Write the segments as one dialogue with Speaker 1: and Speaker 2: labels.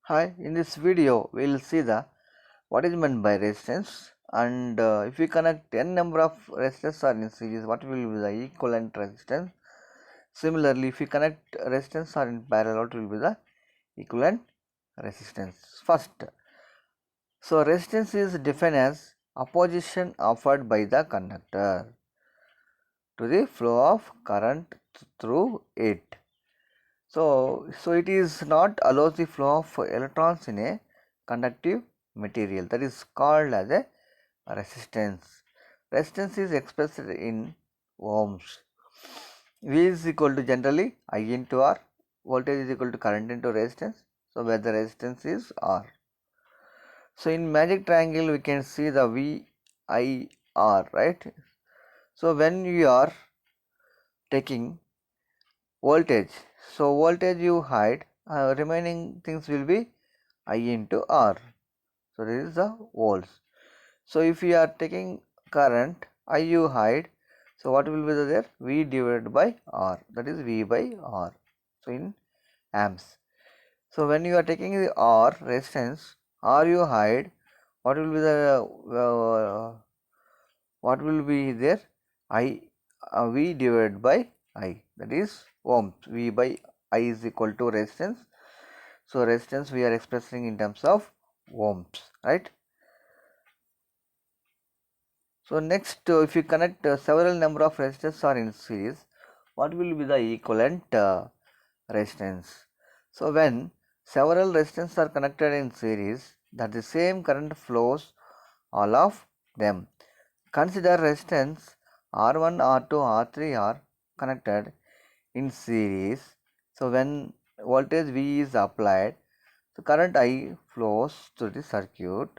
Speaker 1: Hi, in this video we will see the what is meant by resistance, and if we connect n number of resistors are in series, what will be the equivalent resistance. Similarly, if we connect resistance are in parallel, what will be the equivalent resistance. First, so resistance is defined as opposition offered by the conductor to the flow of current through it. So it is not allows the flow of electrons in a conductive material, that is called as a resistance. Resistance is expressed in ohms. V is equal to generally I into R. Voltage is equal to current into resistance. So where the resistance is R. So in magic triangle we can see the V I R, right. So when you are taking voltage, so voltage you hide, remaining things will be I into R. So this is the volts. So if we are taking current, I you hide, so what will be there? V divided by R, that is V by R. So in amps. So when you are taking the R resistance, R you hide, what will be the what will be there? I V divided by I, that is ohms. V by I is equal to resistance. So resistance we are expressing in terms of ohms, right. So next, if you connect several number of resistors are in series, what will be the equivalent resistance? So when several resistors are connected in series, that the same current flows all of them. Consider resistance R1, R2, R3 are connected in series. So when voltage V is applied, the current I flows through the circuit.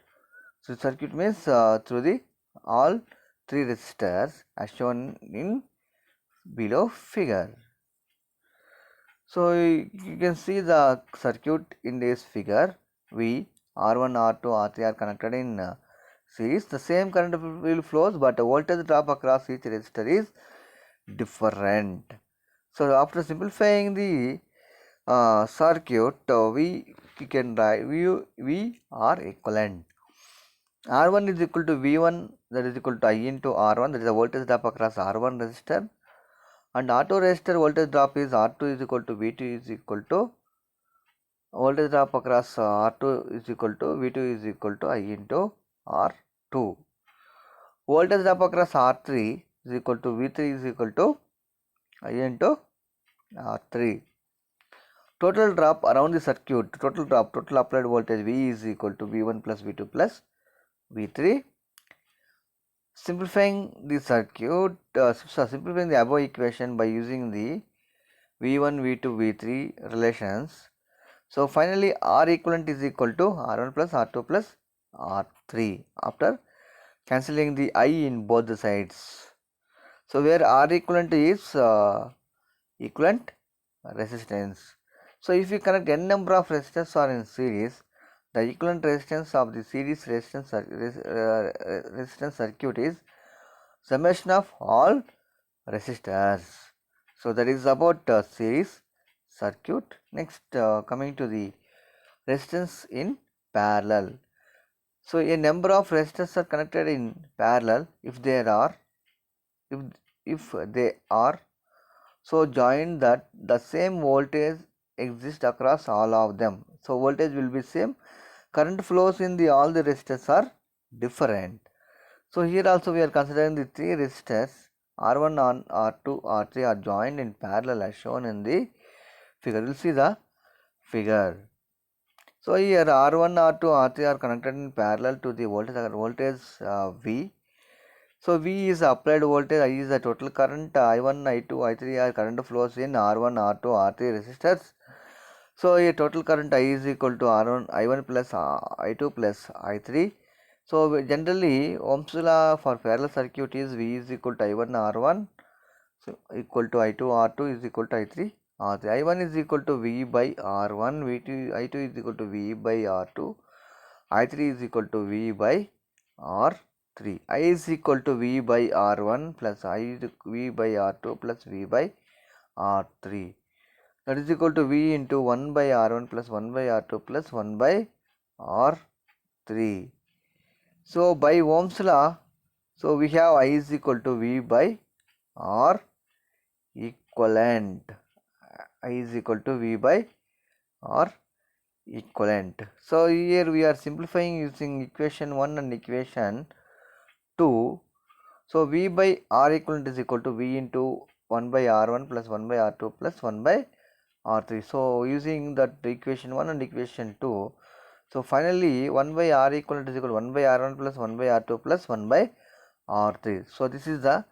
Speaker 1: So circuit means through the all three resistors as shown in below figure. So you can see the circuit in this figure. V R1, R2, R3 are connected in series. The same current will flows, but the voltage drop across each resistor is different. So after simplifying the circuit, we can write V are equivalent. R1 is equal to V1, that is equal to I into R1, that is the voltage drop across R1 resistor, and R2 resistor voltage drop is R2 is equal to V2 is equal to voltage drop across R2 is equal to V2 is equal to I into R2. Voltage drop across R3 is equal to V3 is equal to I into R3. Total drop around the circuit, total applied voltage V is equal to V1 plus V2 plus V3. Simplifying the circuit, simplifying the above equation by using the V1, V2, V3 relations. So finally R equivalent is equal to R1 plus R2 plus R3 after cancelling the I in both the sides. So where R equivalent is equivalent resistance. So if you connect n number of resistors are in series, the equivalent resistance of the series resistance circuit is summation of all resistors. So that is about series circuit. Next, coming to the resistance in parallel. So a number of resistors are connected in parallel if if they are so joined that the same voltage exists across all of them. So voltage will be same. Current flows in the all the resistors are different. So here also we are considering the three resistors R1 and R2, R3 are joined in parallel as shown in the figure. You will see the figure. So here R1, R2, R3 are connected in parallel to the voltage V. So V is applied voltage, I is the total current, I1, I2, I3 are current flows in R1, R2, R3 resistors. So a total current I is equal to R1, I1 plus I2 plus I3. So generally Ohm's law for parallel circuit is V is equal to I1 R1, so equal to I2 R2 is equal to I3 R3. I1 is equal to V by R1, V2 I2 is equal to V by R2, I3 is equal to V by R3. I is equal to V by R1 plus V by R2 plus V by R3. that is equal to V into 1 by R1 plus 1 by R2 plus 1 by R3. So by Ohm's law, so we have I is equal to V by R equivalent. I is equal to V by R equivalent. So here we are simplifying using equation 1 and equation 2. So V by R equivalent is equal to V into 1 by R1 plus 1 by R2 plus 1 by R3. So using that equation 1 and equation 2, so finally 1 by R equivalent is equal to 1 by R1 plus 1 by R2 plus 1 by R3. So this is the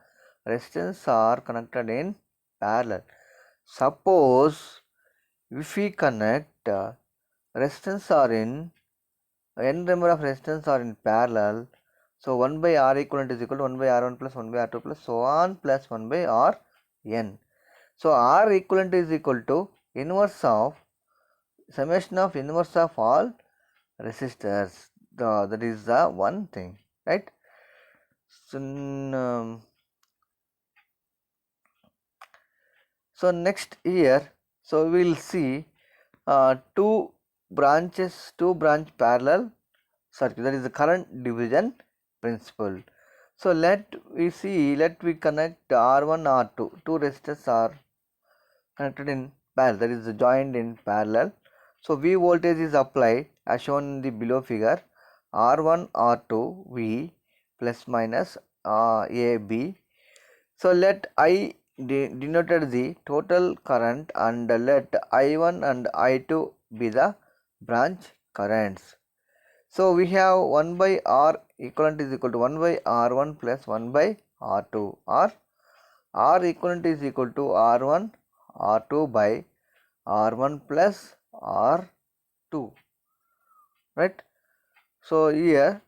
Speaker 1: resistance are connected in parallel. Suppose if we connect resistance are in n number of resistance are in parallel, so 1 by R equivalent is equal to 1 by R1 plus 1 by R2 plus so on plus 1 by Rn. So R equivalent is equal to inverse of summation of inverse of all resistors. That is the one thing, right? So, so next here, so we will see two branch parallel circuit, that is the current division principle. So let we connect R1 R2, two resistors are connected in parallel, that is joined in parallel. So V voltage is applied as shown in the below figure. R1 R2 V plus minus AB. So let I denoted the total current and let I1 and I2 be the branch currents. So we have 1 by R equivalent is equal to 1 by R1 plus 1 by R2, or R equivalent is equal to R1 R2 by R1 plus R2, right? So here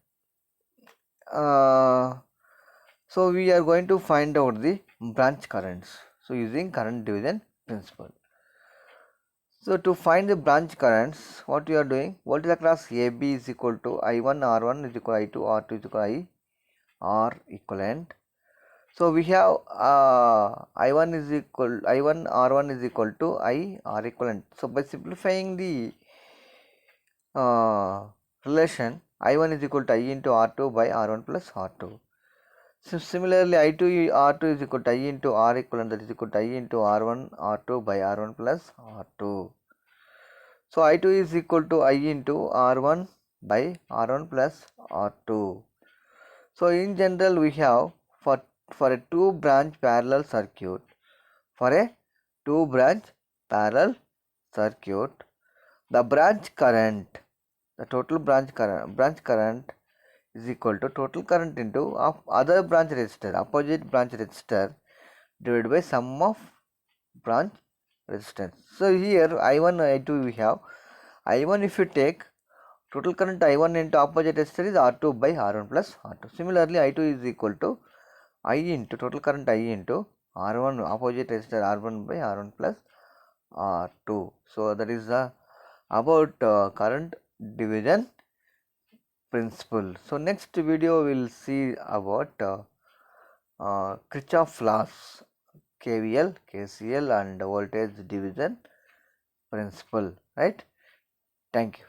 Speaker 1: so we are going to find out the branch currents, so using current division principle. So to find the branch currents, what we are doing, voltage across AB is equal to I1 R1 is equal to I2 R2 is equal to I R equivalent. So we have I1 R1 is equal to I R equivalent. So by simplifying the relation, I1 is equal to I into R2 by R1 plus R2. So similarly, I2 R2 is equal to I into R equivalent, that is equal to I into R1 R2 by R1 plus R2. So I2 is equal to I into R1 by R1 plus R2. So in general we have for a two branch parallel circuit, the branch current, the total branch current is equal to total current into other branch resistor, opposite branch resistor, divided by sum of branch resistance. So here I1 I2 we have I1, if you take total current I1 into opposite resistor is R2 by R1 plus R2. Similarly I2 is equal to I into total current I into R1 opposite resistor R1 by R1 plus R2. So that is about current division principle. So next video we will see about Kirchhoff laws, KVL, KCL and voltage division principle, right? Thank you.